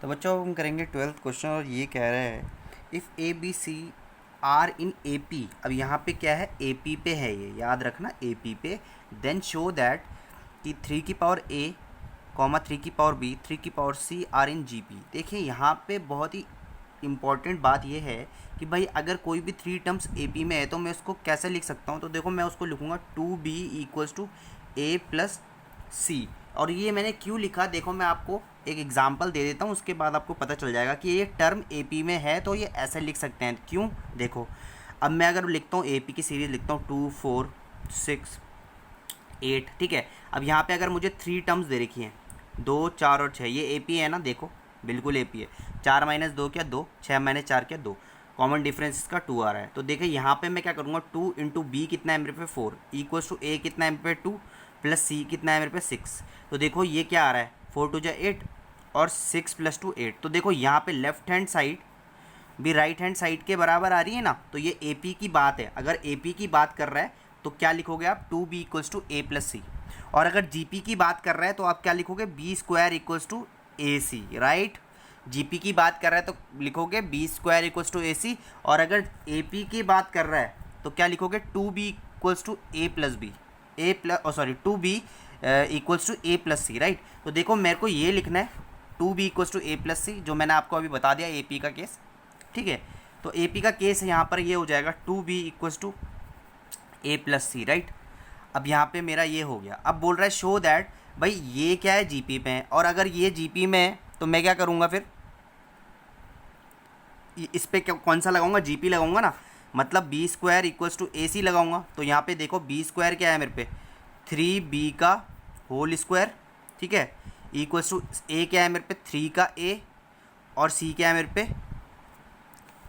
तो बच्चों हम करेंगे 12th क्वेश्चन और ये कह रहा है if A B C are in A P. अब यहाँ पे क्या है, ए पी पे है, ये याद रखना ए पी पे। देन शो दैट कि 3 की पावर ए कॉमा 3 की पावर बी 3 की power C are in G P. देखिए यहाँ पे बहुत ही इम्पॉर्टेंट बात ये है कि भाई अगर कोई भी 3 टर्म्स ए पी में है तो मैं उसको कैसे लिख सकता हूँ। तो देखो मैं उसको लिखूँगा 2b equals to A plus C. और ये मैंने क्यों लिखा, देखो मैं आपको एक एग्जांपल दे देता हूँ, उसके बाद आपको पता चल जाएगा कि ये टर्म ए पी में है तो ये ऐसे लिख सकते हैं। क्यों, देखो अब मैं अगर लिखता हूँ ए पी की सीरीज़ लिखता हूँ 2 4 6 8, ठीक है। अब यहाँ पे अगर मुझे 3 टर्म्स दे रखी हैं 2 4 और 6, ये ए पी है ना, देखो बिल्कुल ए पी है। 4 - 2 क्या 2, 6 - 4 क्या 2, कॉमन डिफरेंस इसका 2 आ रहा है। तो देखिए यहाँ पे मैं क्या करूँगा, 2 इंटू बी कितना है मेरे पे 4 इक्वल्स टू ए कितना है मेरे पे 2 प्लस सी कितना है मेरे पे 6। तो देखो ये क्या आ रहा है, 4 2 जा 8 और 6 + 2 8। तो देखो यहाँ पे लेफ्ट हैंड साइड भी राइट हैंड साइड के बराबर आ रही है ना, तो ये ए पी की बात है। अगर ए पी की बात कर रहा है तो क्या लिखोगे आप, 2b equals to A plus C. और अगर जी पी की बात कर रहा है तो आप क्या लिखोगे, B square equals to A C, right. G P की बात कर रहा है तो लिखोगे B square equals to A C. और अगर ए पी की बात कर रहा है तो क्या लिखोगे, 2b equals to A plus B, A plus sorry 2b equals to A plus C, right. तो देखो मेरे को ये लिखना है 2b equals to A plus C, जो मैंने आपको अभी बता दिया ए पी का केस, ठीक है। तो ए पी का केस यहाँ पर ये हो जाएगा 2b equals to A plus C, right. अब यहाँ पे मेरा ये हो गया। अब बोल रहा है शो दैट, भाई ये क्या है, जीपी में है। और अगर ये जीपी में है तो मैं क्या करूँगा फिर, इस पर कौन सा लगाऊंगा, जीपी लगाऊंगा ना, मतलब B square equals to A सी लगाऊंगा। तो यहाँ पे देखो बी स्क्वायर क्या है मेरे पे, 3b का होल स्क्वायर, ठीक है, इक्वल्स टू ए क्या है मेरे पे 3 का ए, और सी क्या है मेरे पे,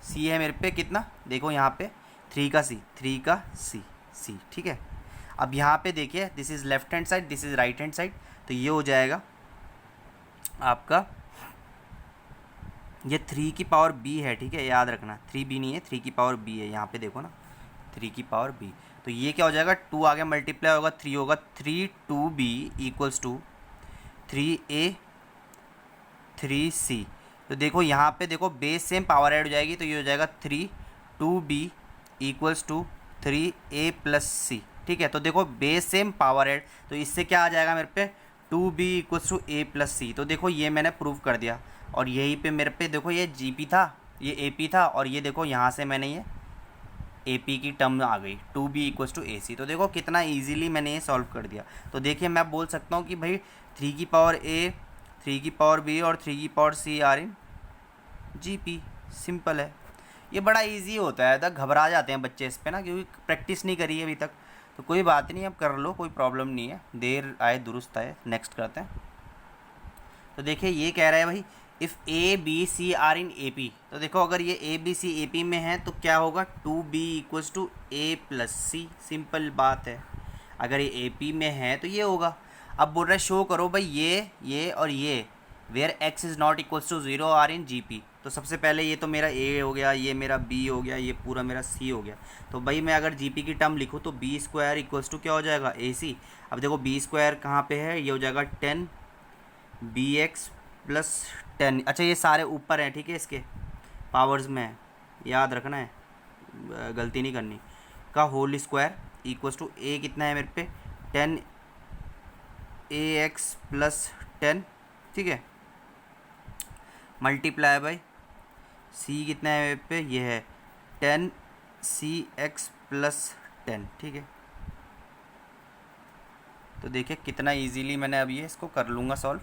सी है मेरे पे कितना, देखो यहाँ पे 3 का सी, 3 का सी, ठीक है। अब यहाँ पे देखिए this is left hand side, this is right hand side, तो ये हो जाएगा आपका, ये 3 की पावर b है, ठीक है, याद रखना 3b नहीं है, 3 की पावर b है, यहाँ पे देखो ना 3 की पावर b। तो ये क्या हो जाएगा, 2 आगे मल्टीप्लाई होगा 3 होगा, 3 2b equals to 3a 3c। तो देखो यहाँ पे देखो बेस सेम पावर ऐड हो जाएगी, तो ये हो जाएगा 3 2b equals to 3a plus सी, ठीक है। तो देखो बेस सेम पावर ऐड, तो इससे क्या आ जाएगा मेरे पे 2b equals to a plus C. तो देखो ये मैंने प्रूव कर दिया। और यहीं पे मेरे पे देखो ये जीपी था, ये एपी था, और ये देखो यहाँ से मैंने ये एपी की टर्म आ गई 2b इक्वल्स टू ए सी। तो देखो कितना इजीली मैंने ये सॉल्व कर दिया। तो देखिए मैं बोल सकता हूँ कि भाई 3 की पावर ए 3 की पावर बी और 3 की power C are in GP. Simple है, ये बड़ा इजी होता है, तक घबरा जाते हैं बच्चे इस पे ना, क्योंकि प्रैक्टिस नहीं करी है अभी तक। तो कोई बात नहीं, अब कर लो, कोई प्रॉब्लम नहीं है, देर आए दुरुस्त आए। नेक्स्ट करते हैं। तो देखिए ये कह रहा है भाई if A B C are in A P. तो देखो अगर ये ए बी सी ए पी में है तो क्या होगा, 2b equals to A plus C. Simple बात है, अगर ये ए पी में है तो ये होगा। अब बोल रहा है शो करो भाई ये और ये where X is not equals to 0 are in G P. तो सबसे पहले ये तो मेरा ए हो गया, ये मेरा बी हो गया, ये पूरा मेरा सी हो गया। तो भाई मैं अगर जी पी की टर्म लिखूँ तो बी स्क्वायर इक्वल्स टू क्या हो जाएगा, ए सी। अब देखो बी स्क्वायर कहाँ पे है, ये हो जाएगा 10 बी एक्स प्लस 10। अच्छा ये सारे ऊपर हैं, ठीक है, इसके पावर्स में है, याद रखना है, गलती नहीं करनी, का होल स्क्वायर इक्वल्स टू ए कितना है मेरे पे 10 ए एक्स प्लस 10, ठीक है, मल्टीप्लाई बाय सी कितना है मेरे पे, ये है 10 सी एक्स प्लस 10, ठीक है। तो देखिए कितना इजीली मैंने अब ये इसको कर लूँगा सॉल्व।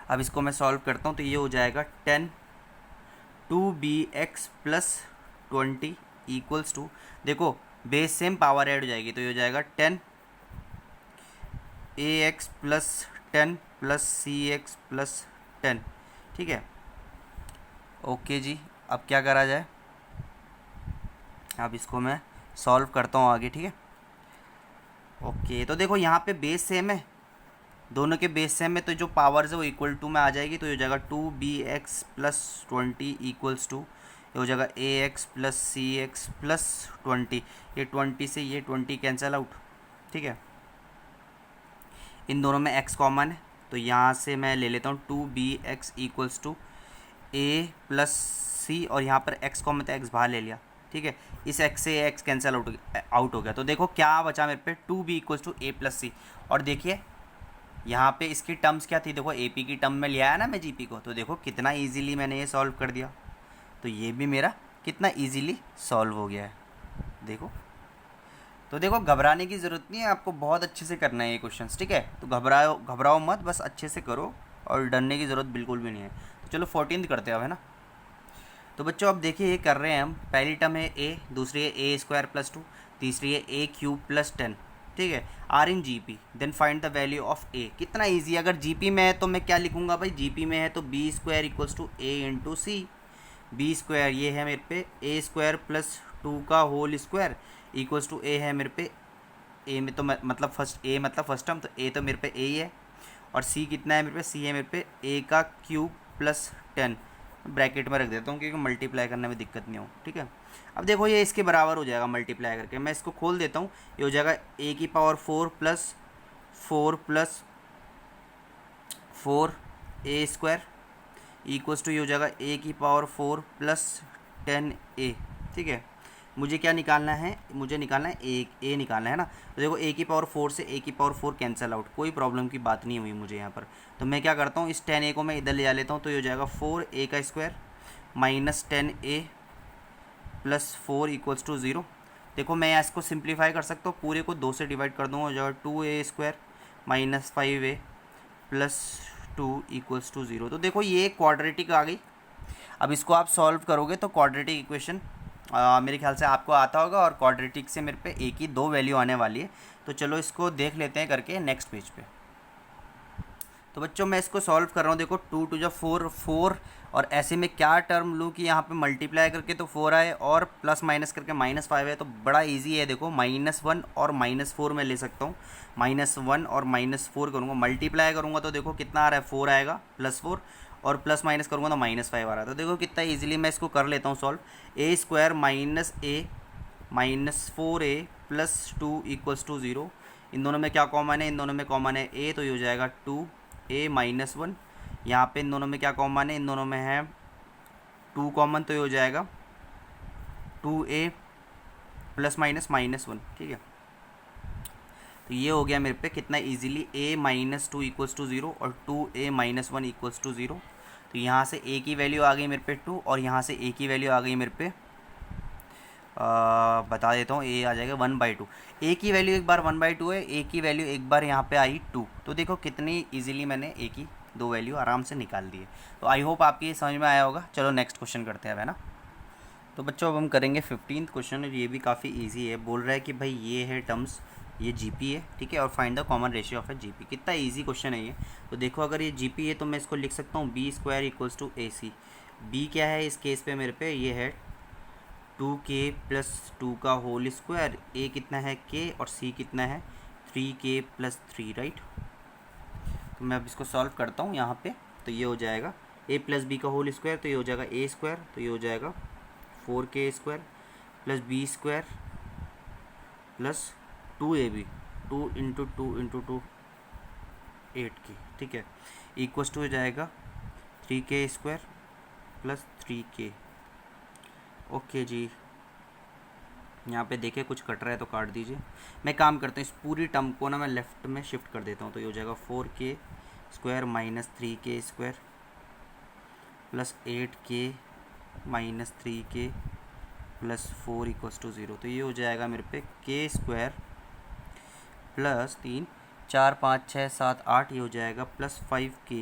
अब इसको मैं सॉल्व करता हूँ तो ये हो जाएगा 10 2bx प्लस 20 इक्वल्स टू, देखो बेस सेम पावर ऐड हो जाएगी, तो ये हो जाएगा 10 ax plus 10 plus cx plus 10, ठीक है। ओके जी, अब क्या करा जाए, अब इसको मैं सॉल्व करता हूँ आगे, ठीक है। ओके तो देखो यहाँ पे बेस सेम है, दोनों के बेस सेम में, तो जो पावर्स है वो इक्वल टू में आ जाएगी। तो ये हो जाएगा 2bx प्लस 20 इक्वल्स टू, ये हो जाएगा ax प्लस cx प्लस 20। ये 20 से ये 20 कैंसिल आउट, ठीक है। इन दोनों में x कॉमन है, तो यहाँ से मैं ले लेता हूँ 2bx equals to a plus C, और यहाँ पर x को मैं x बाहर ले लिया, ठीक है। इस x से x कैंसिल आउट हो गया। तो देखो क्या बचा मेरे पे, 2b equals to a plus C. और देखिए यहाँ पे इसकी टर्म्स क्या थी, देखो AP की टर्म में लिया है ना मैं GP को, तो देखो कितना ईजिली मैंने ये सॉल्व कर दिया। तो ये भी मेरा कितना ईजिली सॉल्व हो गया है, देखो। तो देखो घबराने की ज़रूरत नहीं है, आपको बहुत अच्छे से करना है ये क्वेश्चंस, ठीक है। तो घबराओ मत, बस अच्छे से करो और डरने की ज़रूरत बिल्कुल भी नहीं है। तो चलो 14th करते हैं अब, है ना। तो बच्चों अब देखिए ये कर रहे हैं हम, पहली टर्म है a, दूसरी है a स्क्वायर प्लस 2, तीसरी है a क्यूब प्लस 10, ठीक है। Are in GP, then find the value of a। कितना ईजी, अगर GP में है तो मैं क्या लिखूंगा भाई, GP में है तो b square equals to a into C. B square ये है मेरे पे a स्क्वायर प्लस 2 का whole square equals to a है मेरे पे, a में तो मतलब फर्स्ट टर्म, तो a तो मेरे पे a ही है, और c कितना है मेरे पे, c है मेरे पे a का क्यूब प्लस 10, ब्रैकेट में रख देता हूँ क्योंकि मल्टीप्लाई करने में दिक्कत नहीं हो, ठीक है। अब देखो ये इसके बराबर हो जाएगा मल्टीप्लाई करके, मैं इसको खोल देता हूँ, ये हो जाएगा a की power 4 plus 4 a square equals to ये हो जाएगा a की पावर 4 प्लस 10a, ठीक है। मुझे क्या निकालना है, मुझे निकालना है a निकालना है ना। तो देखो a की पावर 4 से a की पावर 4 कैंसिल आउट, कोई प्रॉब्लम की बात नहीं हुई मुझे यहाँ पर। तो मैं क्या करता हूँ, इस 10a को मैं इधर ले जा लेता हूँ, तो ये हो जाएगा 4a का square minus 10a plus 4 equals to 0। देखो मैं यहाँ इसको सिंप्लीफाई कर सकता हूँ, पूरे को 2 से डिवाइड कर दूँगा, हो जाएगा 2a square minus 5a plus 2 equals to 0। तो देखो ये क्वाड्रेटिक आ गई। अब इसको आप सॉल्व करोगे तो क्वाड्रेटिक इक्वेशन मेरे ख्याल से आपको आता होगा, और क्वाड्रेटिक से मेरे पे a की 2 वैल्यू आने वाली है। तो चलो इसको देख लेते हैं करके नेक्स्ट पेज पे। तो बच्चों मैं इसको सॉल्व कर रहा हूँ, देखो 2 टू जो 4 और ऐसे में क्या टर्म लूँ कि यहाँ पे मल्टीप्लाई करके तो 4 आए और प्लस माइनस करके -5 है, तो बड़ा इजी है। देखो -1 और -4 मैं ले सकता हूँ, -1 और -4 करूँगा, मल्टीप्लाई करूँगा तो देखो कितना आ रहा है, 4 आएगा प्लस 4, और प्लस माइनस करूँगा तो -5 आ रहा है। तो देखो कितना ईजिली मैं इसको कर लेता हूँ solve. a square minus a minus 4a plus 2 equals to 0। इन दोनों में क्या कॉमन है, इन दोनों में कॉमन है a, तो ये हो जाएगा 2a माइनस 1। यहाँ पे इन दोनों में क्या कॉमन है, इन दोनों में है 2 कॉमन, तो ये हो जाएगा 2a प्लस माइनस -1, ठीक है। तो ये हो गया मेरे पे कितना easily, a minus 2 equals to 0 और 2a माइनस 1 इक्वल्स टू 0। तो यहाँ से a की वैल्यू आ गई मेरे पे 2, और यहाँ से a की वैल्यू आ गई मेरे पे बता देता हूँ, a आ जाएगा 1/2। a की वैल्यू एक बार 1/2 है, a की वैल्यू एक बार यहाँ पे आई 2। तो देखो कितनी इजीली मैंने a की 2 वैल्यू आराम से निकाल दी है। तो आई होप आपकी समझ में आया होगा। चलो नेक्स्ट क्वेश्चन करते हैं, है ना। तो बच्चों अब हम करेंगे 15th क्वेश्चन, और ये भी काफ़ी ईजी है। बोल रहा है कि भाई ये है टर्म्स, ये GP है, ठीक है, और find the common ratio of A GP। कितना इजी क्वेश्चन है ये। तो देखो अगर ये GP है तो मैं इसको लिख सकता हूँ b square equals to AC। b क्या है इस केस पे मेरे पे, ये है 2k प्लस 2 का होल स्क्वायर, a कितना है k और c कितना है 3k प्लस 3, राइट। तो मैं अब इसको सॉल्व करता हूँ यहाँ पे। तो ये हो जाएगा a प्लस बी का होल स्क्वायर, तो ये हो जाएगा a स्क्वायर, तो ये हो जाएगा 4k square plus b square plus 2ab, 2 into 2 8k, ठीक है, इक्वल्स टू हो जाएगा 3k square plus 3k। Okay जी, यहाँ पे देखिए कुछ कट रहा है तो काट दीजिए। मैं काम करता हूँ, इस पूरी टर्म को ना मैं लेफ़्ट में शिफ्ट कर देता हूँ। तो ये हो जाएगा 4k square minus 3k square plus 8k minus 3k plus 4 equals to 0। तो ये हो जाएगा मेरे पे k स्क्वायर प्लस 3 4 5 6 7 8, ये हो जाएगा plus 5k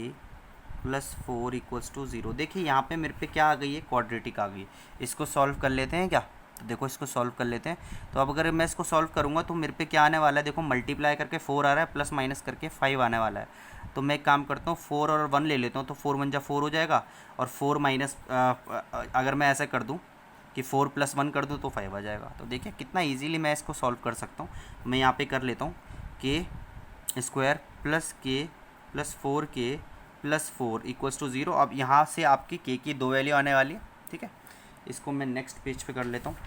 plus 4 equals to 0। देखिए यहाँ पे मेरे पे क्या आ गई है, क्वाड्रेटिक आ गई है। इसको सॉल्व कर लेते हैं क्या। तो देखो इसको सॉल्व कर लेते हैं। तो अब अगर मैं इसको सॉल्व करूँगा तो मेरे पे क्या आने वाला है, देखो मल्टीप्लाई करके 4 आ रहा है, प्लस माइनस करके 5 आने वाला है। तो मैं एक काम करता हूँ, 4 और 1 ले लेता हूँ, तो 4 1 जा 4 हो जाएगा, और 4 माइनस अगर मैं ऐसा कर दूँ कि 4 प्लस 1 कर दूँ तो 5 आ जाएगा। तो देखिए कितना ईजीली मैं इसको सॉल्व कर सकता हूँ। मैं यहाँ पे कर लेता हूँ k square plus k plus 4k plus 4 equals to 0। अब यहाँ से आपकी k की 2 वैल्यू आने वाली है, ठीक है। इसको मैं नेक्स्ट पेज पे कर लेता हूँ।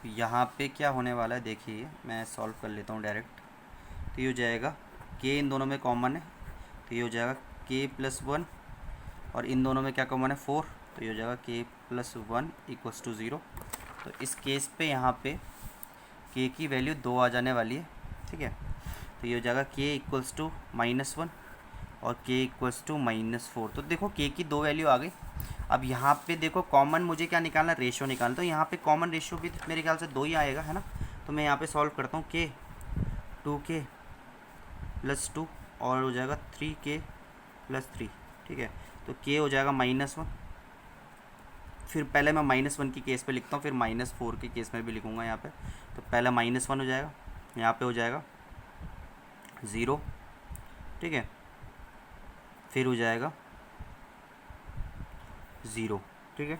यहाँ पे क्या होने वाला है देखिए, मैं सॉल्व कर लेता हूँ डायरेक्ट। तो ये हो जाएगा के इन दोनों में कॉमन है तो ये हो जाएगा के प्लस वन, और इन दोनों में क्या कॉमन है 4, तो ये हो जाएगा के प्लस वन इक्वल्स टू 0। तो इस केस पे यहाँ पे के की वैल्यू 2 आ जाने वाली है, ठीक है। तो ये हो जाएगा के इक्वल्स टू -1 और के इक्वल्स टू -4। तो देखो के की 2 वैल्यू आ गई। अब यहाँ पे देखो कॉमन मुझे क्या निकालना, रेशियो निकालना। तो यहाँ पे कॉमन रेशियो भी मेरे ख्याल से 2 ही आएगा, है ना। तो मैं यहाँ पे सॉल्व करता हूँ के 2k प्लस 2 और हो जाएगा 3k प्लस 3, ठीक है। तो k हो जाएगा -1, फिर पहले मैं -1 की केस पे लिखता हूँ, फिर -4 के केस में भी लिखूँगा यहाँ पे। तो पहला -1 हो जाएगा, यहाँ पे हो जाएगा 0, ठीक है, फिर हो जाएगा 0, ठीक है।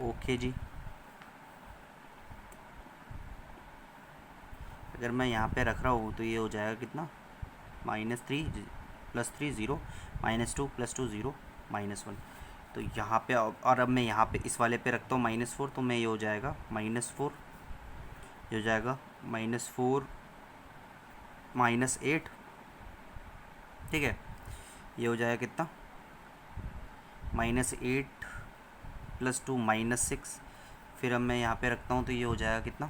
ओके जी, अगर मैं यहाँ पे रख रहा हूँ तो ये हो जाएगा कितना, -3 प्लस 3 0, -2 प्लस 2 0 -1। तो यहाँ पे और अब मैं यहाँ पे इस वाले पे रखता हूँ -4, तो मैं ये हो जाएगा -4, ये हो जाएगा -4 -8, ठीक है। ये हो जाएगा कितना, -8 प्लस 2 -6। फिर अब मैं यहाँ पे रखता हूँ तो ये हो जाएगा कितना,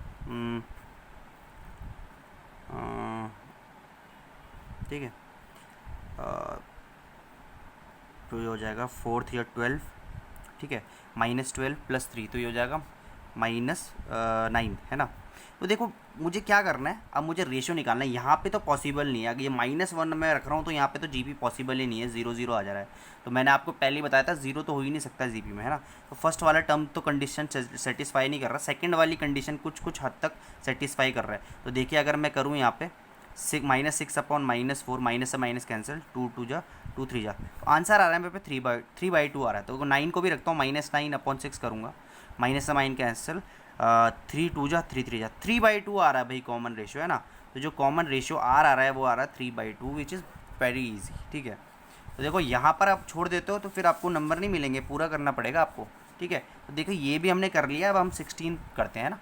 ठीक है। तो ये हो जाएगा 4 या 12, ठीक है, -12 प्लस 3, तो ये हो जाएगा -9, है ना। तो देखो मुझे क्या करना है, अब मुझे रेशियो निकालना है। यहाँ पे तो पॉसिबल नहीं है, अगर ये -1 मैं रख रहा हूँ तो यहाँ पे तो जीपी पॉसिबल ही नहीं है, 0 0 आ जा रहा है। तो मैंने आपको पहले ही बताया था 0 तो हो ही नहीं सकता जीपी में, है ना। तो फर्स्ट वाला टर्म तो कंडीशन सेटिस्फाई नहीं कर रहा, सेकंड वाली कंडीशन कुछ हद तक सेटिस्फाई कर रहा है। तो देखिए अगर मैं करूँ यहाँ पे -6 अपॉन -4, माइनस से माइनस कैंसिल, 2 2 जा 2 3 जा, तो आंसर आ रहा है मेरे पे 3/2 आ रहा है। तो 9 को भी रखता हूँ, -9 अपॉन 6 करूँगा, माइनस से माइन कैंसिल, 3 2 जा 3 3 जा, 3/2 आ रहा है भाई कॉमन रेशियो, है ना। तो जो कॉमन रेशियो आर आ रहा है वो आ रहा है 3/2, विच इज़ वेरी इजी, ठीक है। तो देखो यहाँ पर आप छोड़ देते हो तो फिर आपको नंबर नहीं मिलेंगे, पूरा करना पड़ेगा आपको, ठीक है। तो देखो ये भी हमने कर लिया, अब हम 16 करते हैं ना।